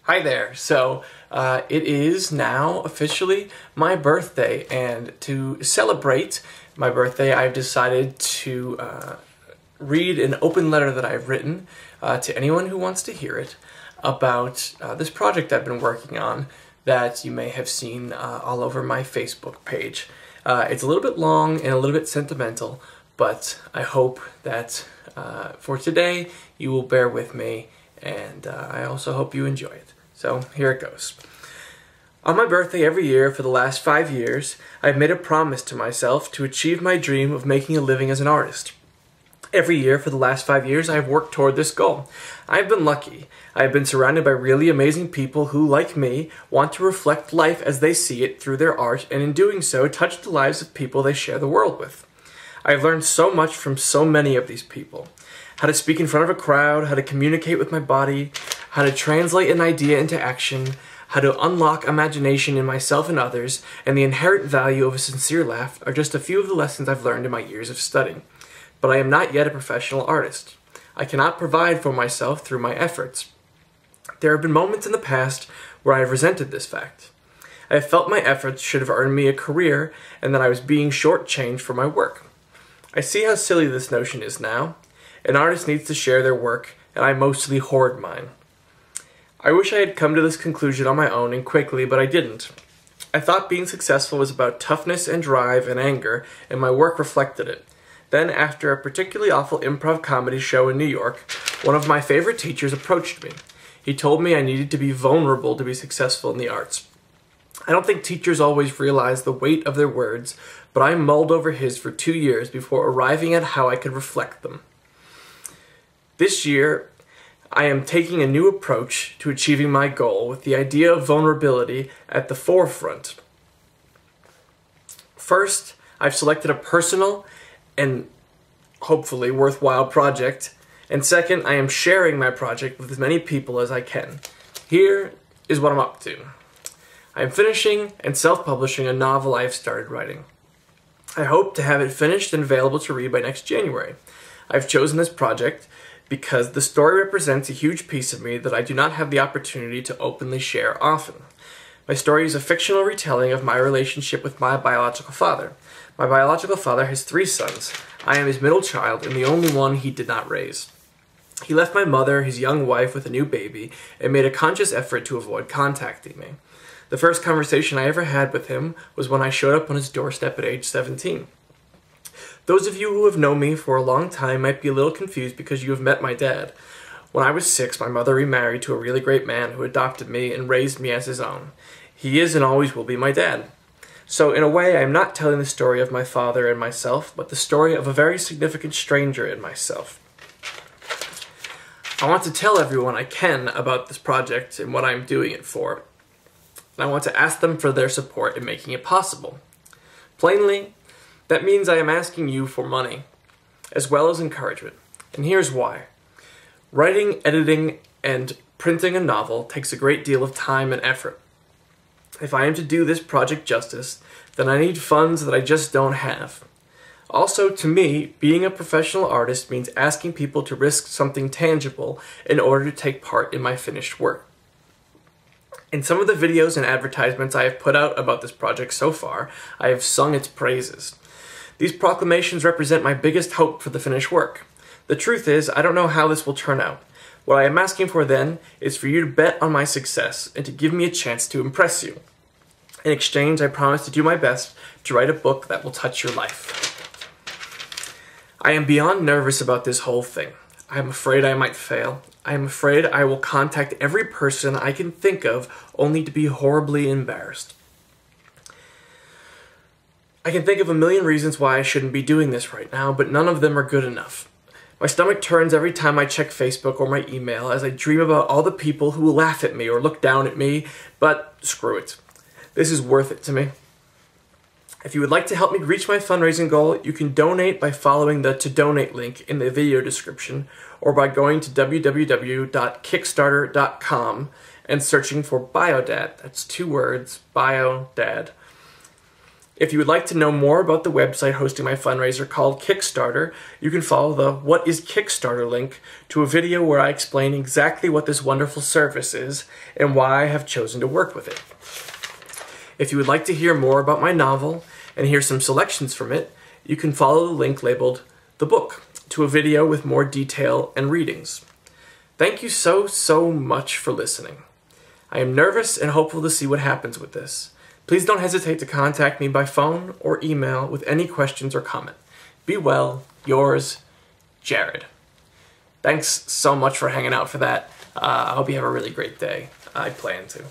Hi there. It is now officially my birthday, and to celebrate my birthday, I've decided to read an open letter that I've written to anyone who wants to hear it about this project I've been working on that you may have seen all over my Facebook page. It's a little bit long and a little bit sentimental, but I hope that for today you will bear with me, and I also hope you enjoy it. So here it goes. On my birthday every year for the last 5 years, I've made a promise to myself to achieve my dream of making a living as an artist. Every year for the last 5 years, I have worked toward this goal. I've been lucky. I have been surrounded by really amazing people who, like me, want to reflect life as they see it through their art, and in doing so, touch the lives of people they share the world with. I have learned so much from so many of these people. How to speak in front of a crowd, how to communicate with my body, how to translate an idea into action, how to unlock imagination in myself and others, and the inherent value of a sincere laugh are just a few of the lessons I've learned in my years of studying. But I am not yet a professional artist. I cannot provide for myself through my efforts. There have been moments in the past where I have resented this fact. I have felt my efforts should have earned me a career and that I was being shortchanged for my work. I see how silly this notion is now. An artist needs to share their work, and I mostly hoard mine. I wish I had come to this conclusion on my own and quickly, but I didn't. I thought being successful was about toughness and drive and anger, and my work reflected it. Then, after a particularly awful improv comedy show in New York, one of my favorite teachers approached me. He told me I needed to be vulnerable to be successful in the arts. I don't think teachers always realize the weight of their words, but I mulled over his for 2 years before arriving at how I could reflect them. This year, I am taking a new approach to achieving my goal with the idea of vulnerability at the forefront. First, I've selected a personal and hopefully worthwhile project, and second, I am sharing my project with as many people as I can. Here is what I'm up to. I am finishing and self-publishing a novel I have started writing. I hope to have it finished and available to read by next January. I've chosen this project because the story represents a huge piece of me that I do not have the opportunity to openly share often. My story is a fictional retelling of my relationship with my biological father. My biological father has 3 sons. I am his middle child and the only one he did not raise. He left my mother, his young wife, with a new baby, and made a conscious effort to avoid contacting me. The first conversation I ever had with him was when I showed up on his doorstep at age 17. Those of you who have known me for a long time might be a little confused because you have met my dad. When I was 6, my mother remarried to a really great man who adopted me and raised me as his own. He is and always will be my dad. So in a way, I am not telling the story of my father and myself, but the story of a very significant stranger and myself. I want to tell everyone I can about this project and what I am doing it for. And I want to ask them for their support in making it possible. Plainly, that means I am asking you for money, as well as encouragement. And here's why. Writing, editing, and printing a novel takes a great deal of time and effort. If I am to do this project justice, then I need funds that I just don't have. Also, to me, being a professional artist means asking people to risk something tangible in order to take part in my finished work. In some of the videos and advertisements I have put out about this project so far, I have sung its praises. These proclamations represent my biggest hope for the finished work. The truth is, I don't know how this will turn out. What I am asking for then is for you to bet on my success and to give me a chance to impress you. In exchange, I promise to do my best to write a book that will touch your life. I am beyond nervous about this whole thing. I am afraid I might fail. I am afraid I will contact every person I can think of only to be horribly embarrassed. I can think of a million reasons why I shouldn't be doing this right now, but none of them are good enough. My stomach turns every time I check Facebook or my email as I dream about all the people who will laugh at me or look down at me, but screw it. This is worth it to me. If you would like to help me reach my fundraising goal, you can donate by following the To Donate link in the video description or by going to www.kickstarter.com and searching for BioDad. That's 2 words, BioDad. If you would like to know more about the website hosting my fundraiser called Kickstarter, you can follow the What is Kickstarter link to a video where I explain exactly what this wonderful service is and why I have chosen to work with it. If you would like to hear more about my novel and hear some selections from it, you can follow the link labeled The Book to a video with more detail and readings. Thank you so much for listening. I am nervous and hopeful to see what happens with this. Please don't hesitate to contact me by phone or email with any questions or comment. Be well, yours, Jared. Thanks so much for hanging out for that. I hope you have a really great day. I plan to.